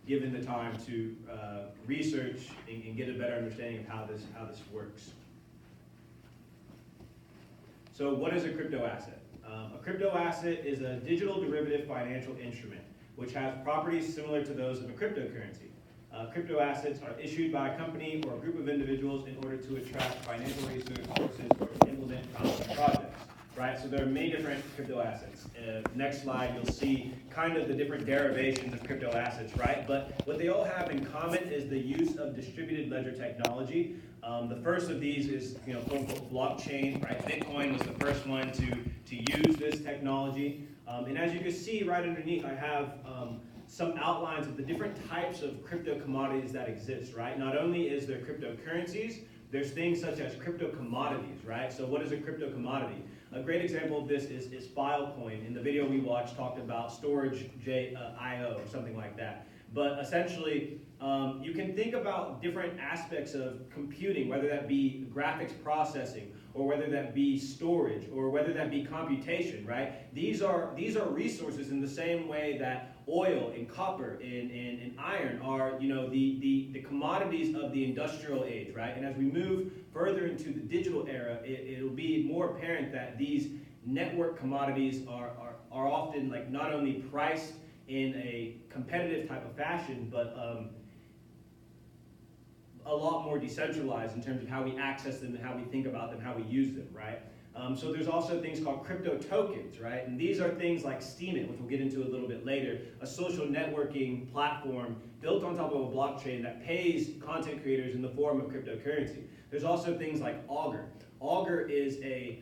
given the time to research and get a better understanding of how this works. So what is a crypto asset? A crypto asset is a digital derivative financial instrument which has properties similar to those of a cryptocurrency. Crypto assets are issued by a company or a group of individuals in order to attract financial resources or to implement projects, right? So there are many different crypto assets. Next slide, you'll see kind of the different derivations of crypto assets, right? But what they all have in common is the use of distributed ledger technology. The first of these is, quote unquote, blockchain, right? Bitcoin was the first one to use this technology. And as you can see right underneath, I have some outlines of the different types of crypto commodities that exist, right? Not only is there cryptocurrencies, there's things such as crypto commodities, right? So what is a crypto commodity? A great example of this is Filecoin. In the video we watched, talked about storage IO or something like that. But essentially, you can think about different aspects of computing, whether that be graphics processing, or whether that be storage, or whether that be computation, right? These are resources in the same way that oil and copper and iron are, the commodities of the industrial age, right? And as we move further into the digital era, it'll be more apparent that these network commodities are often like not only priced in a competitive type of fashion, but a lot more decentralized in terms of how we access them and how we think about them, how we use them, right? So there's also things called crypto tokens, right? And these are things like Steamin, which we'll get into a little bit later, a social networking platform built on top of a blockchain that pays content creators in the form of cryptocurrency. There's also things like Augur. Augur is a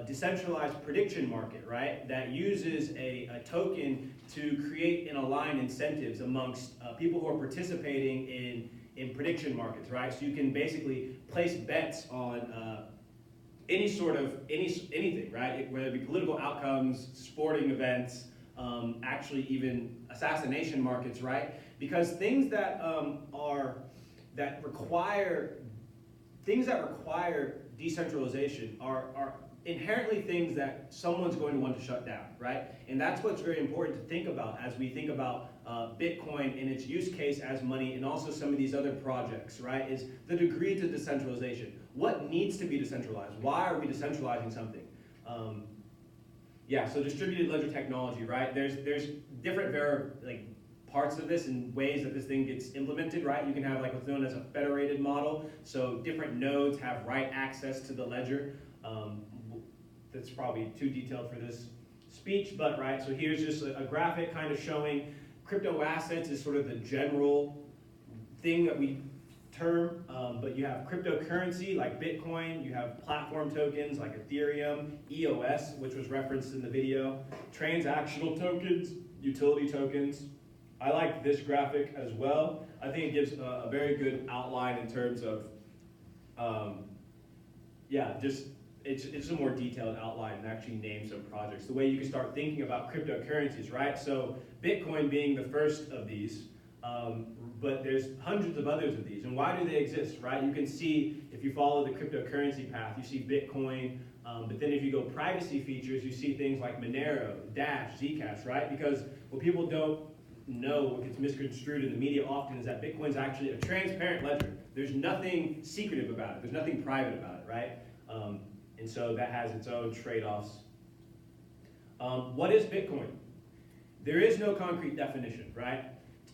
decentralized prediction market, right? That uses a token to create and align incentives amongst people who are participating in prediction markets, right? So you can basically place bets on anything, right? Whether it be political outcomes, sporting events, actually even assassination markets, right? Because things that require decentralization are inherently things that someone's going to want to shut down, right? And that's what's very important to think about as we think about Bitcoin and its use case as money, and also some of these other projects, right? Is the degree to decentralization. What needs to be decentralized? Why are we decentralizing something? So distributed ledger technology, right? There's different parts of this and ways that this thing gets implemented, right? You can have like what's known as a federated model, so different nodes have right access to the ledger. That's probably too detailed for this speech, but right, so here's just a graphic kind of showing crypto assets is sort of the general thing that we term, but you have cryptocurrency like Bitcoin, you have platform tokens like Ethereum, EOS, which was referenced in the video, transactional tokens, utility tokens. I like this graphic as well. I think it gives a very good outline in terms of, it's a more detailed outline and actually name some projects. The way you can start thinking about cryptocurrencies, right? So Bitcoin being the first of these, but there's hundreds of others of these. And why do they exist, right? You can see, if you follow the cryptocurrency path, you see Bitcoin, but then if you go privacy features, you see things like Monero, Dash, Zcash, right? Because what people don't know, what gets misconstrued in the media often, is that Bitcoin's actually a transparent ledger. There's nothing secretive about it. There's nothing private about it, right? And so that has its own trade-offs. What is Bitcoin? There is no concrete definition, right?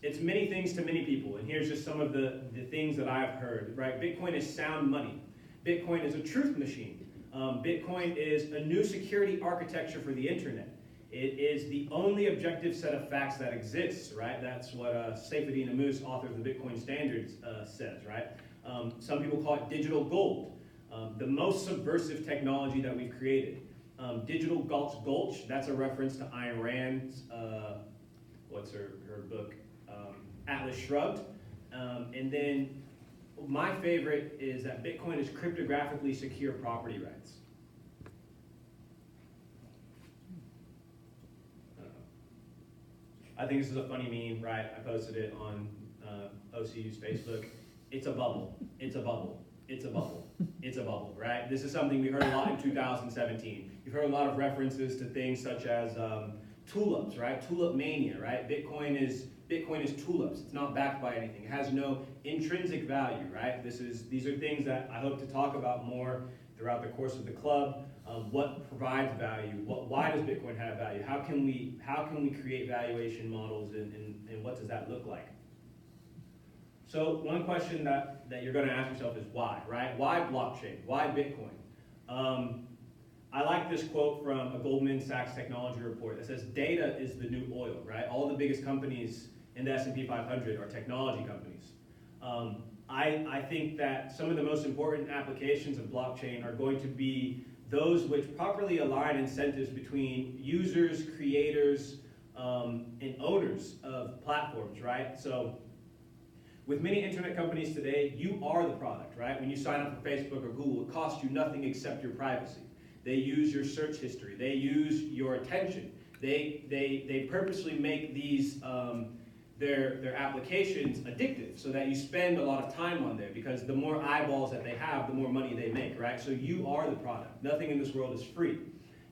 It's many things to many people, and here's just some of the things that I've heard, right? Bitcoin is sound money. Bitcoin is a truth machine. Bitcoin is a new security architecture for the internet. It is the only objective set of facts that exists, right? That's what Saifedean Ammous, author of the Bitcoin Standards, says, right? Some people call it digital gold. The most subversive technology that we've created. Digital Gulch, that's a reference to Ayn Rand's, what's her book? Atlas Shrugged. And then my favorite is that Bitcoin is cryptographically secure property rights. I think this is a funny meme, right? I posted it on OCU's Facebook. It's a bubble. It's a bubble. It's a bubble. It's a bubble, right? This is something we heard a lot in 2017. You've heard a lot of references to things such as tulips, right? Tulip mania, right? Bitcoin is tulips. It's not backed by anything. It has no intrinsic value, right? These are things that I hope to talk about more throughout the course of the club. What provides value? Why does Bitcoin have value? How can we create valuation models, and what does that look like? So one question that you're going to ask yourself is why, right? Why blockchain? Why Bitcoin? I like this quote from a Goldman Sachs technology report that says data is the new oil, right? All the biggest companies in the S&P 500 are technology companies. I think that some of the most important applications of blockchain are going to be those which properly align incentives between users, creators, and owners of platforms, right? So with many internet companies today, you are the product, right? When you sign up for Facebook or Google, it costs you nothing except your privacy. They use your search history. They use your attention. They purposely make these their applications addictive so that you spend a lot of time on there, because the more eyeballs that they have, the more money they make, right? So you are the product. Nothing in this world is free.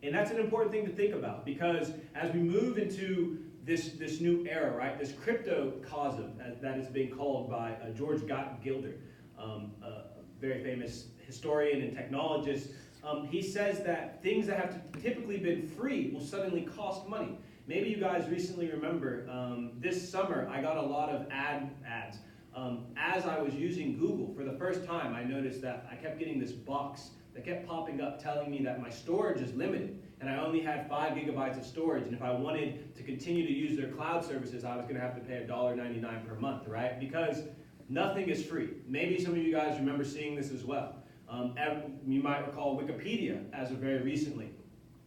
And that's an important thing to think about, because as we move into this new era, right, this cryptocosm, that is being called by George Gilder, a very famous historian and technologist. He says that things that have typically been free will suddenly cost money. Maybe you guys recently remember, this summer I got a lot of ads. As I was using Google for the first time, I noticed that I kept getting this box that kept popping up telling me that my storage is limited, and I only had 5 gigabytes of storage, and if I wanted to continue to use their cloud services, I was going to have to pay $1.99 per month, right? Because nothing is free. Maybe some of you guys remember seeing this as well. You might recall Wikipedia, as of very recently,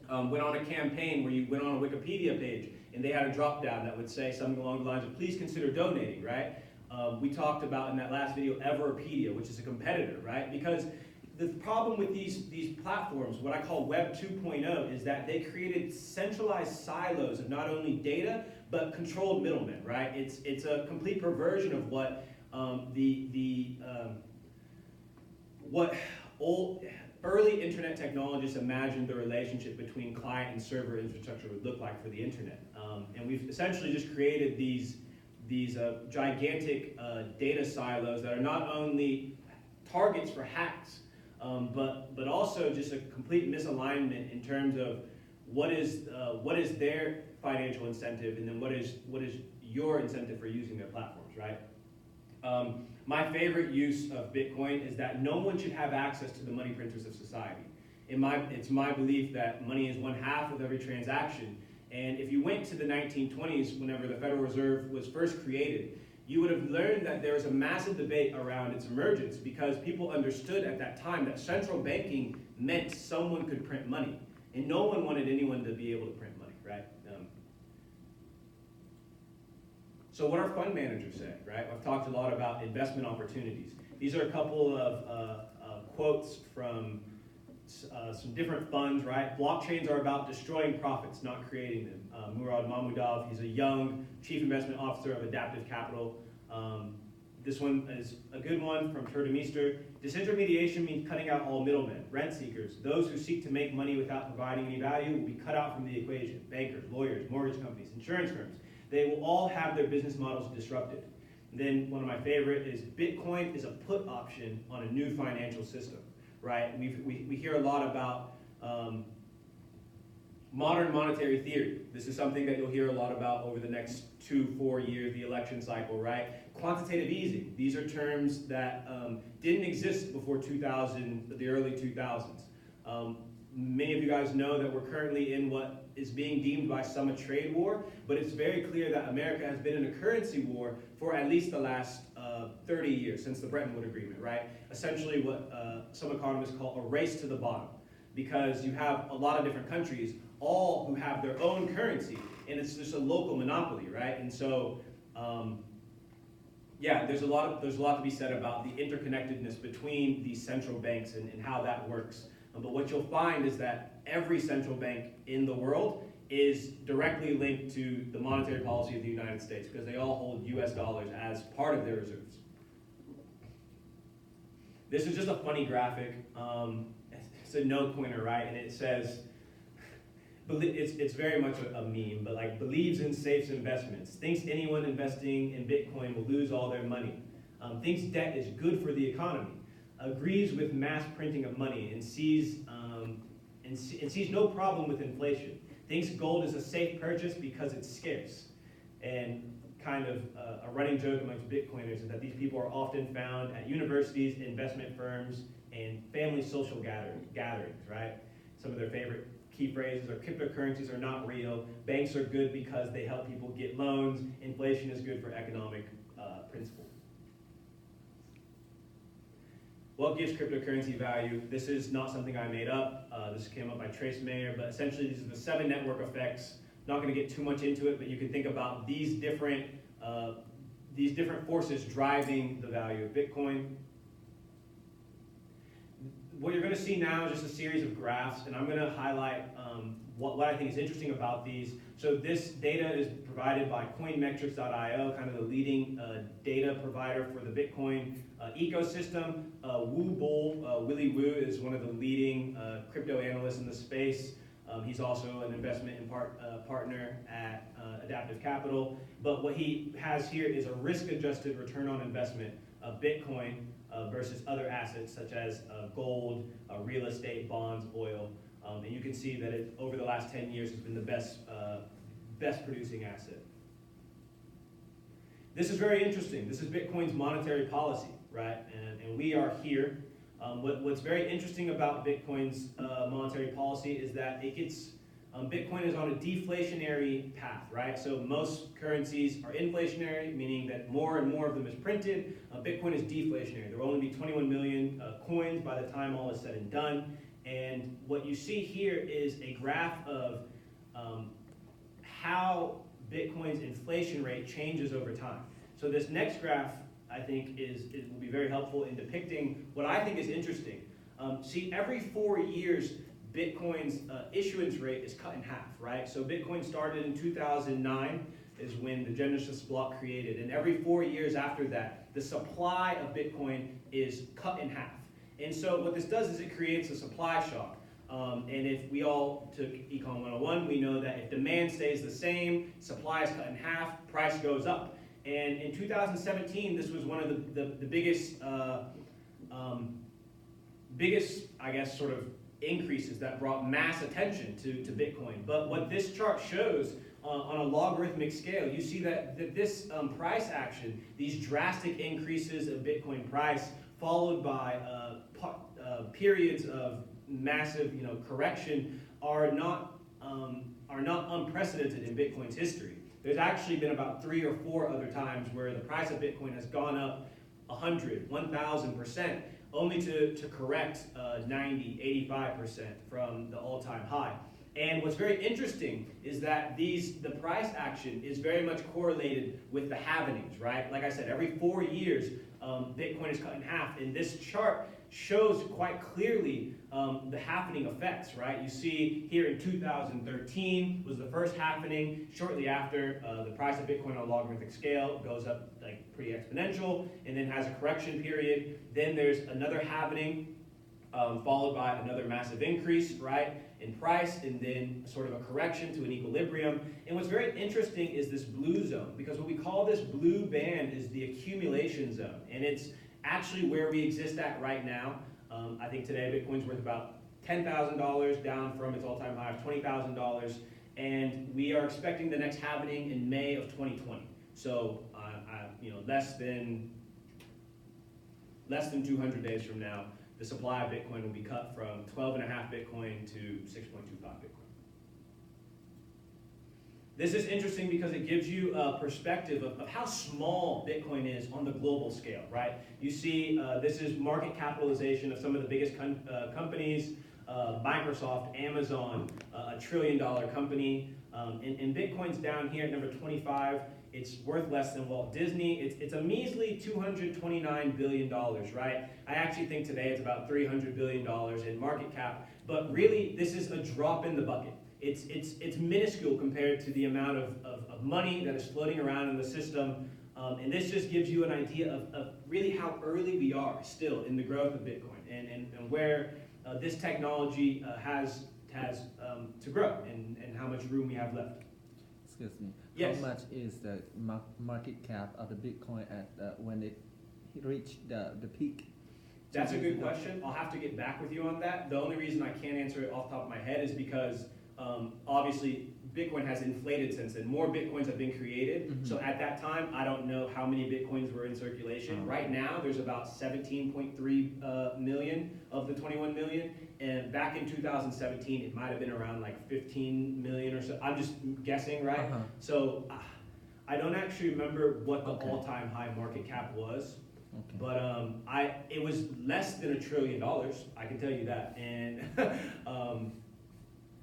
went on a campaign where you went on a Wikipedia page and they had a drop down that would say something along the lines of, please consider donating, right? We talked about in that last video Everpedia, which is a competitor, right? Because the problem with these platforms, what I call Web 2.0, is that they created centralized silos of not only data, but controlled middlemen, right? It's a complete perversion of what what early internet technologists imagined the relationship between client and server infrastructure would look like for the internet. And we've essentially just created these gigantic data silos that are not only targets for hacks, but also just a complete misalignment in terms of what is their financial incentive, and then what is your incentive for using their platforms, right? My favorite use of Bitcoin is that no one should have access to the money printers of society. It's my belief that money is 1/2 of every transaction. And if you went to the 1920s, whenever the Federal Reserve was first created, you would have learned that there was a massive debate around its emergence, because people understood at that time that central banking meant someone could print money. And no one wanted anyone to be able to print money, right? So what are fund managers saying, right? I've talked a lot about investment opportunities. These are a couple of quotes from some different funds, right? Blockchains are about destroying profits, not creating them. Murad Mahmudov, he's a young chief investment officer of Adaptive Capital. This one is a good one from Turdemeester. Disintermediation means cutting out all middlemen, rent seekers. Those who seek to make money without providing any value will be cut out from the equation. Bankers, lawyers, mortgage companies, insurance firms. They will all have their business models disrupted. And then one of my favorite is Bitcoin is a put option on a new financial system, right? We hear a lot about modern monetary theory. This is something that you'll hear a lot about over the next 2-4 years, the election cycle, right? Quantitative easing. These are terms that didn't exist before the early 2000s. Many of you guys know that we're currently in what is being deemed by some a trade war, but it's very clear that America has been in a currency war for at least the last 30 years, since the Bretton Woods Agreement, right? Essentially what some economists call a race to the bottom, because you have a lot of different countries, all who have their own currency, and it's just a local monopoly, right? And so, yeah, there's a lot to be said about the interconnectedness between these central banks and how that works. But what you'll find is that every central bank in the world is directly linked to the monetary policy of the United States, because they all hold US dollars as part of their reserves. This is just a funny graphic. It's a note pointer, right? And it says, it's very much a meme, but like believes in safe investments, thinks anyone investing in Bitcoin will lose all their money, thinks debt is good for the economy, agrees with mass printing of money, and sees no problem with inflation, thinks gold is a safe purchase because it's scarce. And kind of a running joke amongst Bitcoiners is that these people are often found at universities, investment firms, and family social gatherings, right? Some of their favorite key phrases are cryptocurrencies are not real, banks are good because they help people get loans, inflation is good for economic principle. What gives cryptocurrency value? This is not something I made up. This came up by Trace Mayer, but essentially these are the 7 network effects. Not going to get too much into it, but you can think about these different forces driving the value of Bitcoin. What you're going to see now is just a series of graphs, and I'm going to highlight what I think is interesting about these. So this data is provided by coinmetrics.io, kind of the leading data provider for the Bitcoin ecosystem. Willy Woo is one of the leading crypto analysts in the space. He's also an investment partner at Adaptive Capital. But what he has here is a risk-adjusted return on investment of Bitcoin versus other assets such as gold, real estate, bonds, oil. And you can see that over the last 10 years, it's been the best producing asset. This is very interesting. This is Bitcoin's monetary policy, right? And we are here. What's very interesting about Bitcoin's monetary policy is that Bitcoin is on a deflationary path, right? So most currencies are inflationary, meaning that more and more of them is printed. Bitcoin is deflationary. There will only be 21 million coins by the time all is said and done. And what you see here is a graph of how Bitcoin's inflation rate changes over time. So this next graph, I think, will be very helpful in depicting what I think is interesting. See, every 4 years, Bitcoin's issuance rate is cut in half, right? So Bitcoin started in 2009 is when the Genesis block created, and every 4 years after that, the supply of Bitcoin is cut in half. And so what this does is it creates a supply shock. And if we all took Econ 101, we know that if demand stays the same, supply is cut in half, price goes up. And in 2017, this was one of the biggest, I guess, sort of increases that brought mass attention to Bitcoin. But what this chart shows on a logarithmic scale, you see that this price action, these drastic increases of Bitcoin price, followed by periods of massive, correction, are not unprecedented in Bitcoin's history. There's actually been about 3 or 4 other times where the price of Bitcoin has gone up 100, 1,000%, only to correct 90, 85% from the all-time high. And what's very interesting is that the price action is very much correlated with the halvenings, right? Like I said, every 4 years, Bitcoin is cut in half, and this chart shows quite clearly the halvening effects, right? You see here in 2013 was the first halvening. Shortly after, the price of Bitcoin on a logarithmic scale goes up like pretty exponential, and then has a correction period. Then there's another halvening, followed by another massive increase, right, in price, and then sort of a correction to an equilibrium. And what's very interesting is this blue zone, because what we call this blue band is the accumulation zone, and it's actually where we exist at right now. I think today Bitcoin's worth about $10,000, down from its all-time high of $20,000, and we are expecting the next halvening in May of 2020. So, less than 200 days from now, the supply of Bitcoin will be cut from 12.5 Bitcoin to 6.25 Bitcoin. This is interesting because it gives you a perspective of how small Bitcoin is on the global scale, right? You see, this is market capitalization of some of the biggest companies, Microsoft, Amazon, $1 trillion company, and Bitcoin's down here at number 25. It's worth less than Walt Disney. It's a measly $229 billion, right? I actually think today it's about $300 billion in market cap, but really this is a drop in the bucket. It's minuscule compared to the amount of money that is floating around in the system, and this just gives you an idea of really how early we are still in the growth of Bitcoin, and where this technology has has to grow and how much room we have left. Excuse me. Yes. How much is the market cap of the Bitcoin at when it reached the peak? That's a good question. I'll have to get back with you on that. The only reason I can't answer it off the top of my head is because obviously Bitcoin has inflated since then. More Bitcoins have been created. Mm-hmm. So at that time, I don't know how many Bitcoins were in circulation. Oh. Right now, there's about 17.3 million of the 21 million. And back in 2017, it might have been around like 15 million or so. I'm just guessing, right? Uh-huh. So I don't actually remember what the Okay. all-time high market cap was. Okay. But it was less than $1 trillion. I can tell you that, and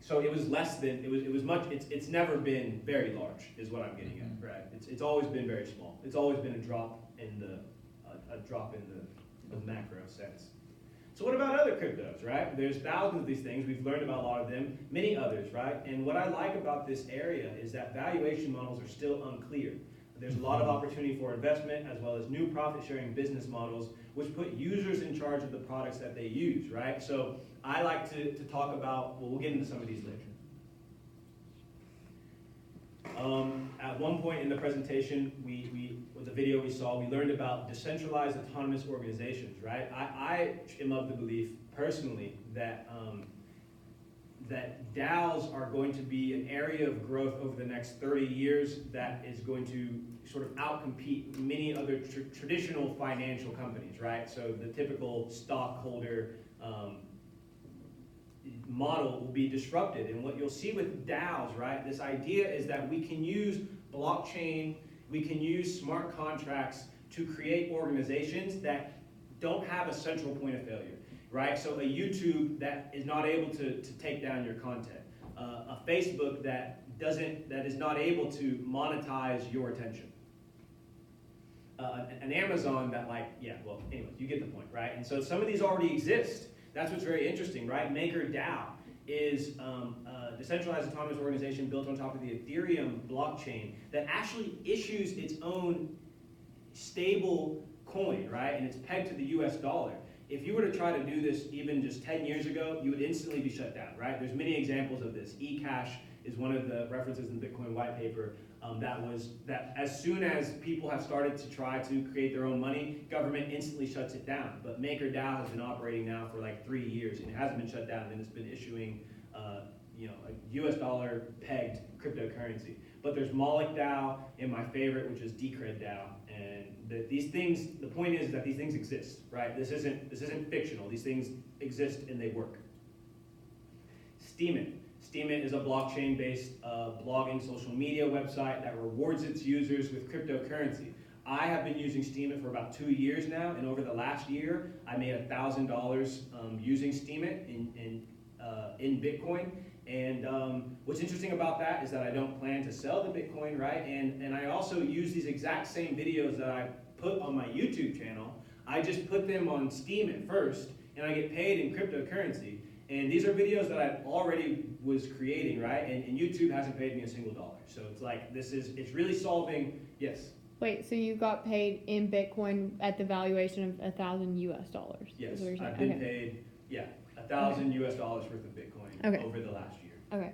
so it was less than it was much. It's never been very large, is what I'm getting at, right? It's always been very small. It's always been a drop in the macro sense. So what about other cryptos, right? There's thousands of these things. We've learned about a lot of them, many others, right? And what I like about this area is that valuation models are still unclear. There's a lot of opportunity for investment as well as new profit-sharing business models, which put users in charge of the products that they use, right? So I like to talk about, well, we'll get into some of these later. At one point in the presentation, with the video we saw, we learned about decentralized autonomous organizations, right? I am of the belief, personally, that that DAOs are going to be an area of growth over the next 30 years that is going to sort of outcompete many other traditional financial companies, right? So the typical stockholder model will be disrupted. And what you'll see with DAOs, right, this idea is that we can use blockchain, we can use smart contracts to create organizations that don't have a central point of failure. Right, so a YouTube that is not able to take down your content, a Facebook that is not able to monetize your attention, an Amazon that anyway, you get the point, right? And so some of these already exist. That's what's very interesting, right? MakerDAO is a decentralized autonomous organization built on top of the Ethereum blockchain that actually issues its own stable coin, right? And it's pegged to the US dollar. If you were to try to do this even just 10 years ago, you would instantly be shut down, right? There's many examples of this. eCash is one of the references in the Bitcoin white paper that as soon as people have started to try to create their own money, government instantly shuts it down. But MakerDAO has been operating now for like 3 years and it hasn't been shut down, and it's been issuing a US dollar pegged cryptocurrency. But there's Moloch DAO and my favorite, which is Decred DAO. And these things, the point is that these things exist, right? This isn't fictional. These things exist and they work. Steamin. Steamin is a blockchain-based blogging social media website that rewards its users with cryptocurrency. I have been using Steamin for about 2 years now, and over the last year, I made $1,000 using Steamin in Bitcoin. And what's interesting about that is that I don't plan to sell the Bitcoin, right? And I also use these exact same videos that I put on my YouTube channel. I just put them on Steamin first, and I get paid in cryptocurrency. And these are videos that I already was creating, right? And YouTube hasn't paid me a single dollar. So it's like, it's really solving, yes? Wait, so you got paid in Bitcoin at the valuation of $1,000 US? Yes, is what you're saying? I've been paid, $1,000 US worth of Bitcoin over the last year. Okay.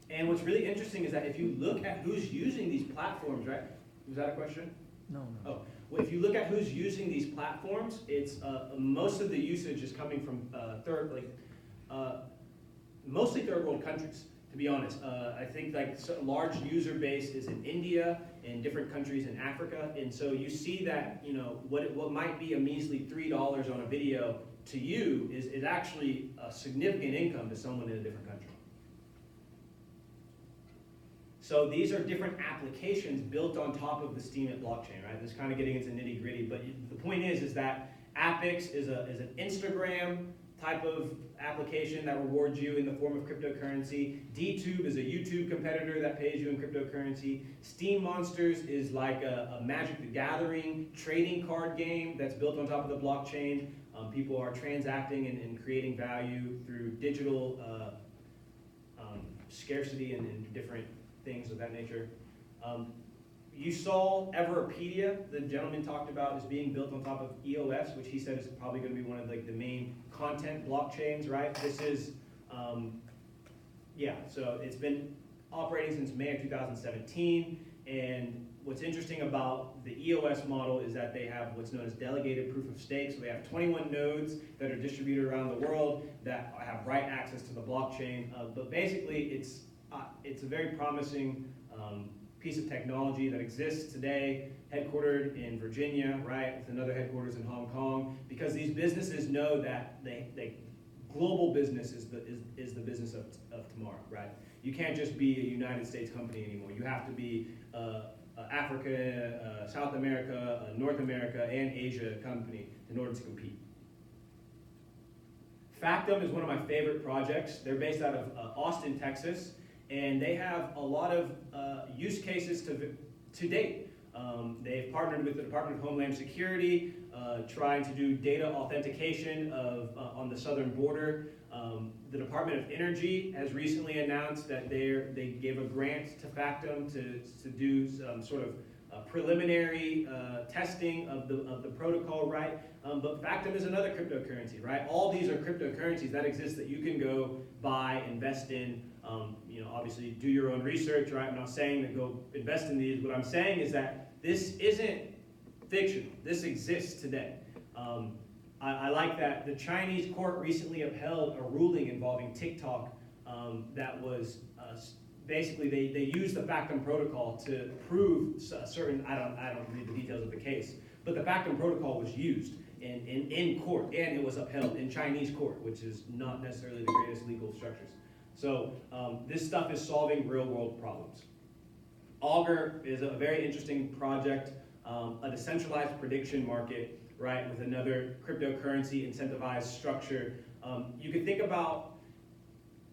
And what's really interesting is that if you look at who's using these platforms, right? Was that a question? No. Oh, well, if you look at who's using these platforms, it's most of the usage is coming from mostly third world countries. To be honest, I think a large user base is in India and different countries in Africa, and so you see that what might be a measly $3 on a video to you is actually a significant income to someone in a different country. So these are different applications built on top of the Steamin blockchain, right? This is kind of getting into nitty gritty, but the point is that Apix is an Instagram type of application that rewards you in the form of cryptocurrency. DTube is a YouTube competitor that pays you in cryptocurrency. Steam Monsters is like a Magic the Gathering trading card game that's built on top of the blockchain. People are transacting and creating value through digital scarcity and different things of that nature. You saw Everpedia, the gentleman talked about, is being built on top of EOS, which he said is probably going to be one of the main content blockchains, right? This is Yeah, so it's been operating since May of 2017, and what's interesting about the EOS model is that they have what's known as delegated proof of stake. So they have 21 nodes that are distributed around the world that have right access to the blockchain. But basically, it's a very promising piece of technology that exists today, headquartered in Virginia, right, with another headquarters in Hong Kong, because these businesses know that global business is the business of tomorrow, right? You can't just be a United States company anymore. You have to be Africa, South America, North America, and Asia company in order to compete. Factum is one of my favorite projects. They're based out of Austin, Texas, and they have a lot of use cases to date. They've partnered with the Department of Homeland Security, trying to do data authentication on the southern border. The Department of Energy has recently announced that they gave a grant to Factum to do some sort of preliminary testing of the protocol, right? But Factum is another cryptocurrency, right? All these are cryptocurrencies that exist that you can go buy, invest in. Obviously do your own research, right? I'm not saying that go invest in these. What I'm saying is that this isn't fictional. This exists today. I like that the Chinese court recently upheld a ruling involving TikTok that was basically they used the Factum protocol to prove certain, I don't read the details of the case, but the Factum protocol was used in court, and it was upheld in Chinese court, which is not necessarily the greatest legal structures. So this stuff is solving real world problems. Augur is a very interesting project, a decentralized prediction market, right, with another cryptocurrency incentivized structure. You could think about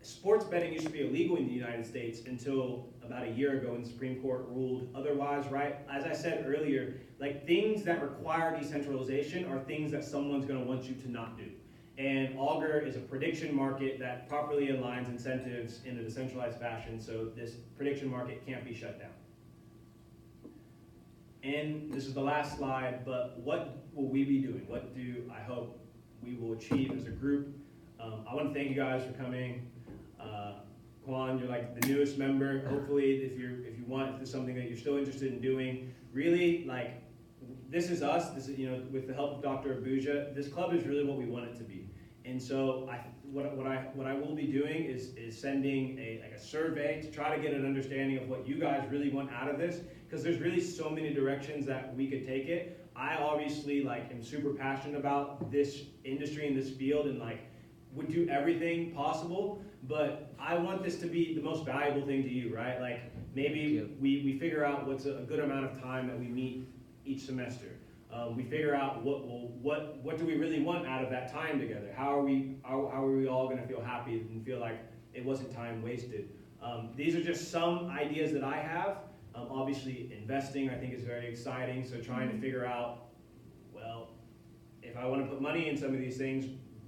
sports betting used to be illegal in the United States until about a year ago when the Supreme Court ruled otherwise, right? As I said earlier, like things that require decentralization are things that someone's going to want you to not do. And Augur is a prediction market that properly aligns incentives in a decentralized fashion, so this prediction market can't be shut down. And this is the last slide, but what will we be doing? What do I hope we will achieve as a group? I want to thank you guys for coming. Kwan, you're like the newest member. Hopefully, if this is something that you're still interested in doing, really, like, this is us. This is, with the help of Dr. Abuja, this club is really what we want it to be. And so, what I will be doing is sending a survey to try to get an understanding of what you guys really want out of this, because there's really so many directions that we could take it. I obviously am super passionate about this industry and this field, and would do everything possible, but I want this to be the most valuable thing to you, right? Maybe we figure out what's a good amount of time that we meet each semester. We figure out what do we really want out of that time together? How are we all going to feel happy and feel like it wasn't time wasted? These are just some ideas that I have. Obviously, investing I think is very exciting. So trying to figure out, well, if I want to put money in some of these things,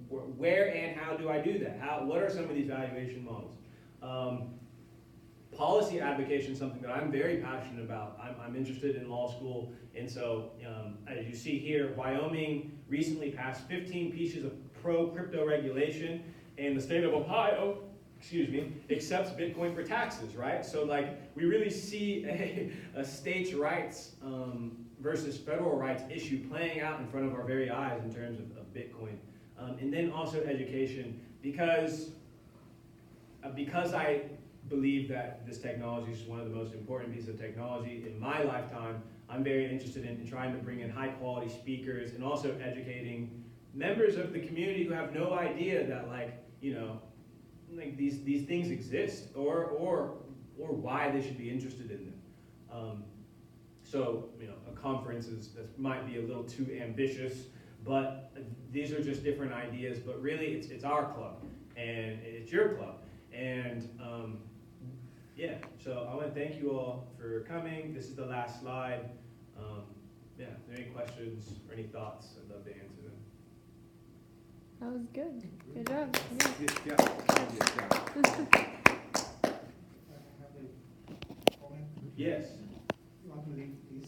where and how do I do that? What are some of these valuation models? Policy advocacy is something that I'm very passionate about. I'm interested in law school, and so as you see here, Wyoming recently passed 15 pieces of pro-crypto regulation, and the state of Ohio, accepts Bitcoin for taxes, right? So we really see a states' rights versus federal rights issue playing out in front of our very eyes in terms of Bitcoin. And then also education, because I believe that this technology is one of the most important pieces of technology in my lifetime. I'm very interested in trying to bring in high quality speakers and also educating members of the community who have no idea that these things exist or why they should be interested in them. So a conference that might be a little too ambitious, but these are just different ideas. But really, it's our club and it's your club. And yeah, so I want to thank you all for coming. This is the last slide. Yeah, if there are any questions or any thoughts, I'd love to answer them. That was good. Good job. Yes.